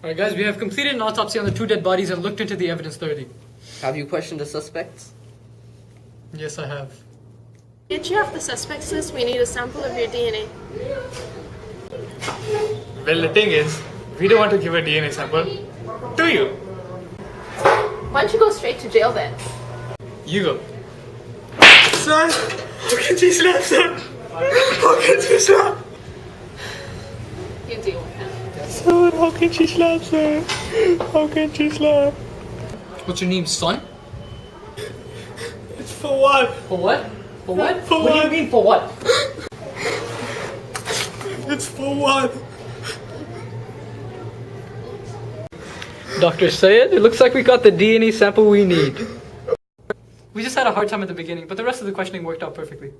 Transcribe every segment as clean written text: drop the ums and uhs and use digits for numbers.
Alright guys, we have completed an autopsy on the two dead bodies and looked into the evidence thoroughly. Have you questioned the suspects? Yes, I have. To get you off the suspects list, we need a sample of your DNA. Well, the thing is, we don't want to give a DNA sample to you. Why don't you go straight to jail then? You go. Sir, how can you slap, sir? How can you slap? You deal with him. Sir, how can she slap, sir? How can she slap? What's your name, son? It's for what? For what? For what? For what do what? you mean for what? It's for what? Dr. Sayed, it looks like we got the DNA sample we need. We just had a hard time at the beginning, but the rest of the questioning worked out perfectly.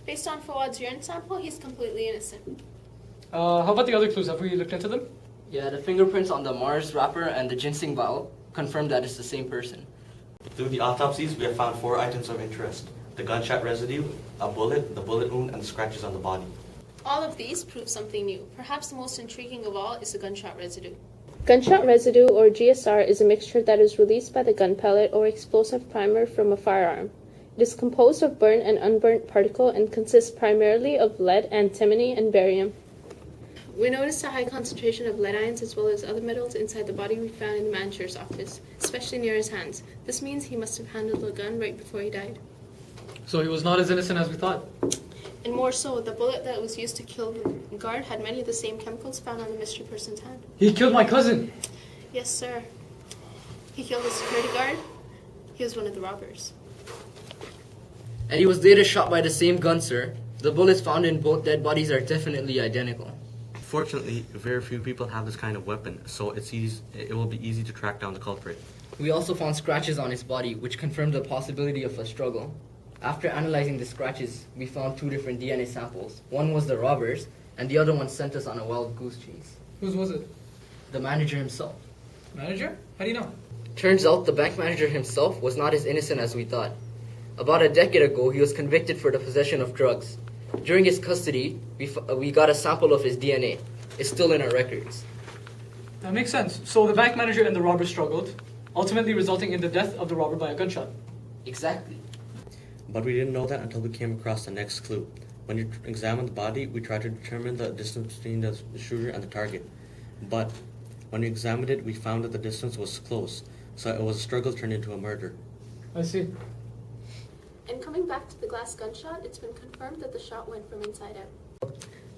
Based on Fawad's urine sample, he's completely innocent. How about the other clues? Have we looked into them? Yeah, the fingerprints on the Mars wrapper and the ginseng vial confirm that it's the same person. Through the autopsies, we have found 4 items of interest: the gunshot residue, a bullet, the bullet wound, and the scratches on the body. All of these prove something new. Perhaps the most intriguing of all is the gunshot residue. Gunshot residue, or GSR, is a mixture that is released by the gun pellet or explosive primer from a firearm. It is composed of burnt and unburnt particle and consists primarily of lead, antimony, and barium. We noticed a high concentration of lead ions as well as other metals inside the body we found in the manager's office, especially near his hands. This means he must have handled the gun right before he died. So he was not as innocent as we thought. And more so, the bullet that was used to kill the guard had many of the same chemicals found on the mystery person's hand. He killed my cousin! Yes, sir. He killed the security guard. He was one of the robbers. And he was later shot by the same gun, sir. The bullets found in both dead bodies are definitely identical. Fortunately, very few people have this kind of weapon, so it will be easy to track down the culprit. We also found scratches on his body, which confirmed the possibility of a struggle. After analyzing the scratches, we found 2 different DNA samples. One was the robber's, and the other one sent us on a wild goose chase. Whose was it? The manager himself. Manager? How do you know? Turns out the bank manager himself was not as innocent as we thought. About a decade ago, he was convicted for the possession of drugs. During his custody, we got a sample of his DNA. It's still in our records. That makes sense. So the bank manager and the robber struggled, ultimately resulting in the death of the robber by a gunshot. Exactly. But we didn't know that until we came across the next clue. When we examined the body, we tried to determine the distance between the shooter and the target. But when we examined it, we found that the distance was close, so it was a struggle turned into a murder. I see. And coming back to the glass gunshot, it's been confirmed that the shot went from inside out.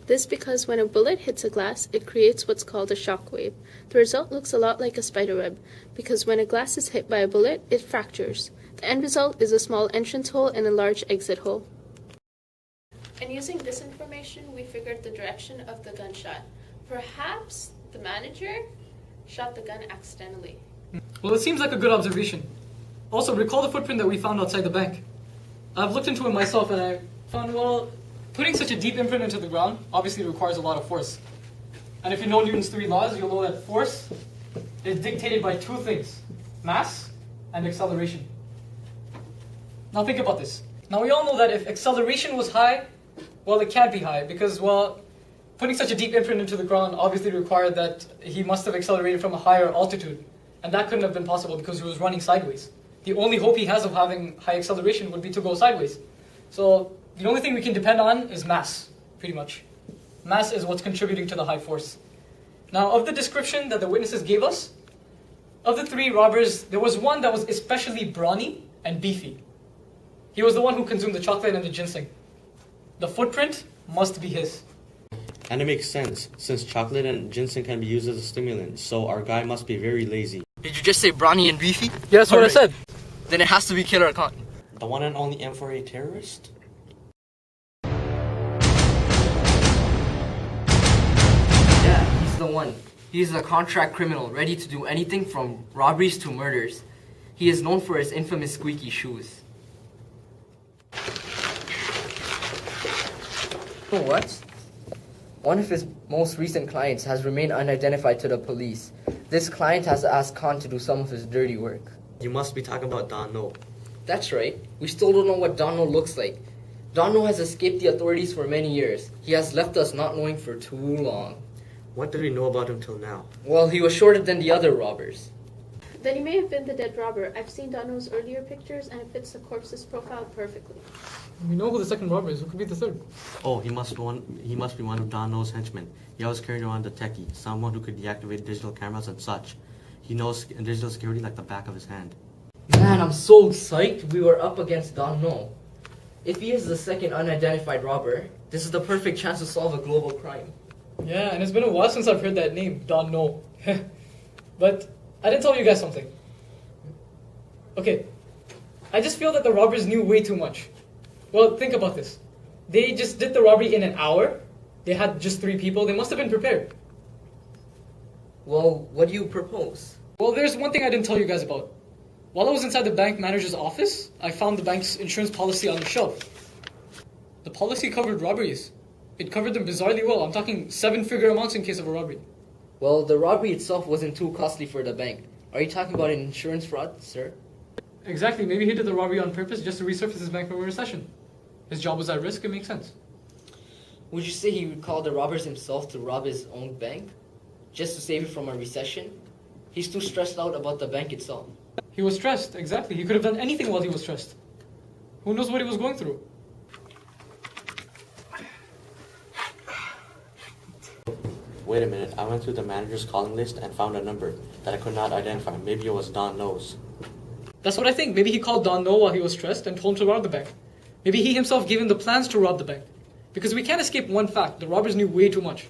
This because when a bullet hits a glass, it creates what's called a shock wave. The result looks a lot like a spider web, because when a glass is hit by a bullet, it fractures. The end result is a small entrance hole and a large exit hole. And using this information, we figured the direction of the gunshot. Perhaps the manager shot the gun accidentally. Well, it seems like a good observation. Also, recall the footprint that we found outside the bank. I've looked into it myself and I found, well, putting such a deep imprint into the ground obviously requires a lot of force. And if you know Newton's 3 laws, you'll know that force is dictated by 2 things: mass and acceleration. Now think about this. Now we all know that if acceleration was high, well, it can't be high because, well, putting such a deep imprint into the ground obviously required that he must have accelerated from a higher altitude. And that couldn't have been possible because he was running sideways. The only hope he has of having high acceleration would be to go sideways. So the only thing we can depend on is mass, pretty much. Mass is what's contributing to the high force. Now, of the description that the witnesses gave us, of the 3 robbers, there was one that was especially brawny and beefy. He was the one who consumed the chocolate and the ginseng. The footprint must be his. And it makes sense, since chocolate and ginseng can be used as a stimulant, so our guy must be very lazy. Did you just say brawny and beefy? Yeah, that's what I said. Then it has to be Killer Khan. The one and only M4A terrorist? Yeah, he's the one. He's a contract criminal, ready to do anything from robberies to murders. He is known for his infamous squeaky shoes. Oh, what? One of his most recent clients has remained unidentified to the police. This client has asked Khan to do some of his dirty work. You must be talking about Don No. That's right. We still don't know what Donno looks like. Donno has escaped the authorities for many years. He has left us not knowing for too long. What did we know about him till now? Well, he was shorter than the other robbers. Then he may have been the dead robber. I've seen Donno's earlier pictures and it fits the corpse's profile perfectly. We know who the second robber is. Who could be the third? Oh, he must be one of Don No's henchmen. He always carried around a techie, someone who could deactivate digital cameras and such. He knows digital security like the back of his hand. Man, I'm so psyched we were up against Don No. If he is the second unidentified robber, this is the perfect chance to solve a global crime. Yeah, and it's been a while since I've heard that name, Don No. But I didn't tell you guys something. Okay, I just feel that the robbers knew way too much. Well, think about this. They just did the robbery in an hour. They had just 3 people. They must have been prepared. Well, what do you propose? Well, there's one thing I didn't tell you guys about. While I was inside the bank manager's office, I found the bank's insurance policy on the shelf. The policy covered robberies. It covered them bizarrely well. I'm talking 7-figure amounts in case of a robbery. Well, the robbery itself wasn't too costly for the bank. Are you talking about an insurance fraud, sir? Exactly. Maybe he did the robbery on purpose just to resurface his bank from a recession. His job was at risk. It makes sense. Would you say he would call the robbers himself to rob his own bank? Just to save it from a recession? He's too stressed out about the bank itself. He was stressed. Exactly. He could have done anything while he was stressed. Who knows what he was going through? Wait a minute, I went through the manager's calling list and found a number that I could not identify. Maybe it was Don No's. That's what I think. Maybe he called Don No while he was stressed and told him to rob the bank. Maybe he himself gave him the plans to rob the bank. Because we can't escape one fact. The robbers knew way too much.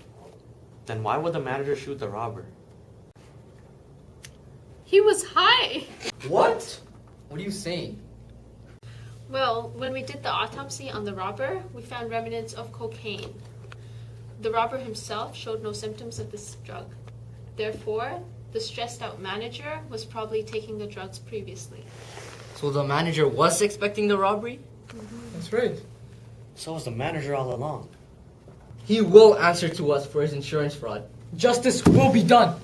Then why would the manager shoot the robber? He was high! What? What are you saying? Well, when we did the autopsy on the robber, we found remnants of cocaine. The robber himself showed no symptoms of this drug. Therefore, the stressed out manager was probably taking the drugs previously. So the manager was expecting the robbery? That's right. So was the manager all along. He will answer to us for his insurance fraud. Justice will be done.